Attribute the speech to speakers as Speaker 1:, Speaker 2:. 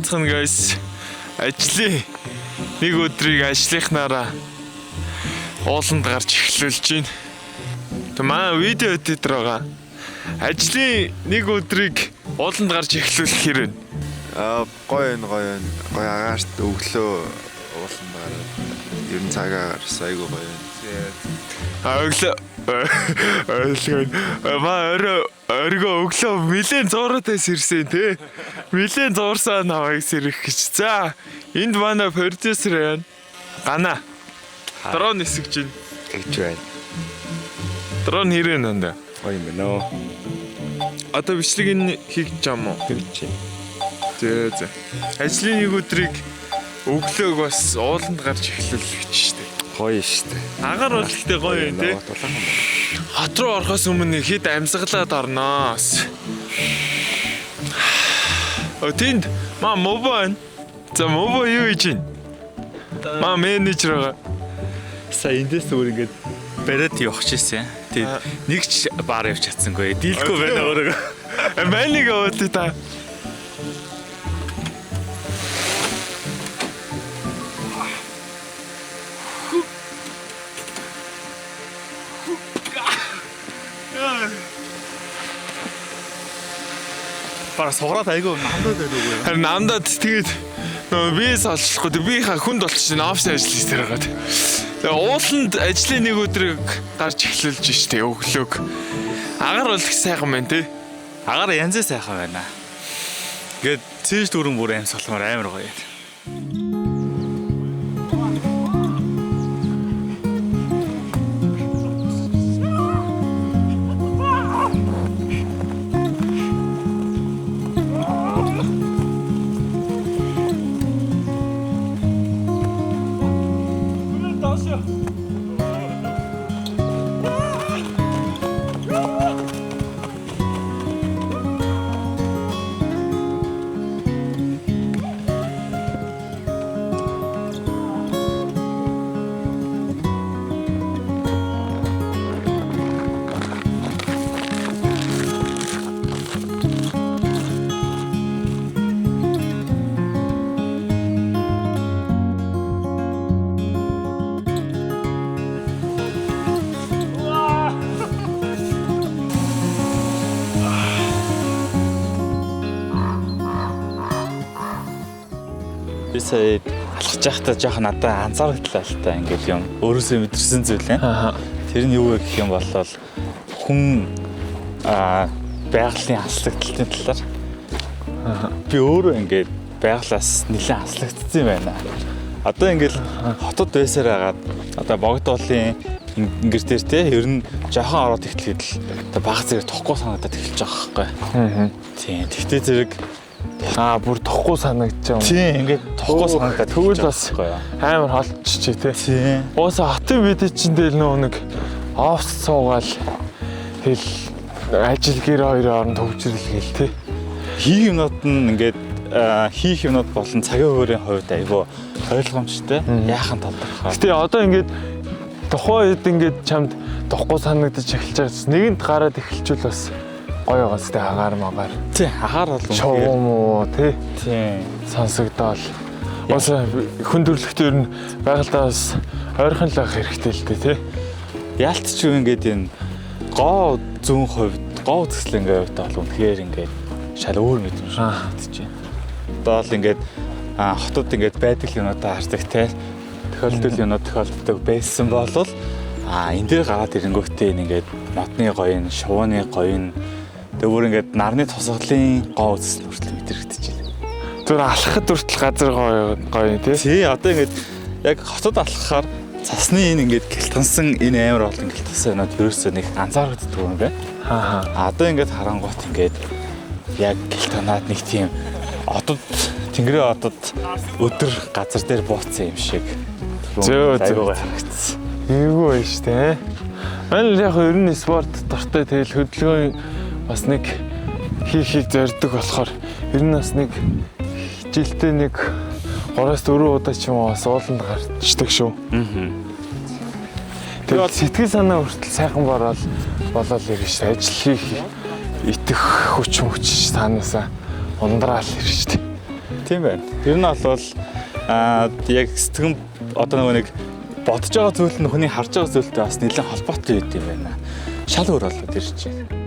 Speaker 1: ганцхан guys. Ажлын нэг өдрийг ажлынхнаараа ууланд гарч эхлүүлж байна. Тэ маа видео эдитер байгаа. Ажлын нэг өдрийг ууланд гарч эхлүүлэх хэрэг.
Speaker 2: Гоё агаарт өглөө ууланд гараад ер нь цагаар айгуу гоё.
Speaker 1: Орго өглөө нэлээд зуураатай сэрсэн тий. Нэлээд зуурсан навайг сэрэх гэж. За энд манай продюсер байна. Гана. Дрон нисгэж байна.
Speaker 2: Тэгж байна.
Speaker 1: Дрон хэрэг нандаа.
Speaker 2: Гоё юм нөө.
Speaker 1: Одоо бичлэг энэ хийх юм уу?
Speaker 2: Хийж.
Speaker 1: Зөө. Ажлын нэг өдрийг өглөөг бас ууланд гарч эхлүүлэх гэж штэ.
Speaker 2: Гоё штэ.
Speaker 1: Агаар бол ихтэй гоё юм тий. Хот руу орохоос өмнө хэд амьсгалаад орноо. Тэнд маа мобо байна. За мобо юу хийж байна? Маа менежер байгаа.
Speaker 3: Сая эндээс зүгээр ингээд бариад явах гэсэн. Тэгээд нэг ч баар явж чадсангүй. Дийлгүй байна өөрөө.
Speaker 1: Мэнийг аваад та.
Speaker 3: Бара сугараад айгүй намдаад байдаг үгүй.
Speaker 1: Харин намдаад тэгээд бис олчлохгүй би хүнд болчихсон офис ажил хийсээр байгаа. Тэгээ ууланд ажлын нэг өдрийг гарч эхлүүлж штэ өглөөг. Агаар бол их сайхан байна тий.
Speaker 3: Агаар янзээ сайхан байна. Ингээд цээж дүүрэн бүр амьсгалмаар амар гоё. Би сая алхаж байхдаа жоох надад анзаарчлаа л та ингээд юм өөрөөсөө мэдэрсэн зүйл ээ. Тэр нь юу вэ гэх юм бол хүн байгалийн хаслагдалтын талаар би өөрөө ингээд байгалаас нэлээд хаслагдсан юм байна. Одоо ингээд хотод байсаар хагаад одоо богдуулын ингэр дээр те ер нь жоохон ороод эхлэхэд л баг зэрэг тохгүй санагдаад эхэлж байгаа байхгүй. Тийм. Тэгтээ зэрэг
Speaker 1: Бүр тохгүй санагдаж байгаа юм.
Speaker 3: Тийм ингээд тохгүй санагдаад
Speaker 1: тэгвэл бас амар холдчихжээ тий.
Speaker 3: Тийм.
Speaker 1: Ууса хотын видео чинь дээр нэг офс суугаал хэл ажил гэр хоёрын оронд хөгжрөлгээл тий.
Speaker 3: Хийх юмнууд нь ингээд хийх юмнууд болон цагийн хуваарийн хувьд айгүй ойлгомжтой. Яахан тодорхой.
Speaker 1: Гэтэ одоо ингээд тухайн үед ингээд чамд тохгүй санагдаж эхэлж байгаас нэгэнд гараад эхэлчихвэл бас гоё байгаас тэ агаар магаар.
Speaker 3: Тий, агаар бол
Speaker 1: шоу муу тий.
Speaker 3: Тийм.
Speaker 1: Сонсогдоол. Бас хүндрэлтэй ер нь байгальтаас ойрхон л байх хэрэгтэй л дээ тий.
Speaker 3: Яалтч юу ингээд энэ гоо зүүн хувьд, гоо үзэсгэлэнгийн хувьд бол үнэхээр ингээд шал өөр мэдрэмж мэдчихэв. Одоо л ингээд хотод ингээд байдаг юмудаа хардаг тий. Тохиолдол юмуд тохиолддог байсан болвол энэ дээр гараад ирэнгүүтээ ингээд модны гоё, шувууны гоё, тэгвэр ингээд нарны тусгалын гоо үзэсгэлэн хүртэл мэдрэгдэж байна.
Speaker 1: Зүгээр алхахад хүртэл газар гоё тий.
Speaker 3: Тий, одоо ингээд яг хотод алхахаар цасны энэ ингээд гэлтгансан энэ амар олон гэлтгансан юмуд ерөөсөө нэг анзаарэгддэг юм байна. Одоо ингээд харангуут ингээд яг гэлтганаад нэг тийм одод тэнгэрийн одод өдөр газар дээр бууцсан юм шиг.
Speaker 1: Зөө
Speaker 3: харагдсан.
Speaker 1: Эйгүү байж тээ. Манайд яг ер нь спорт дуртай тэгэл хөдөлгөөн бас нэг хийхийг зорддог болохоор ер нь бас нэг жилдээ нэг 3-4 удаа ч юм уу бас ууланд гарчдаг шүү. Тэгээд сэтгэл санаа хүртэл сайхан болоод ирж ш. Ажил хийх итэх хүч танаасаа ундраал ирж ш.
Speaker 3: Тийм байна. Ер нь бол яг сэтгэн одоо нэг бодож байгаа зүйл нь хүний харж байгаа зүйлтэй бас нэлээд холбоотой юм байна. Шал өөр болоод ирж байна.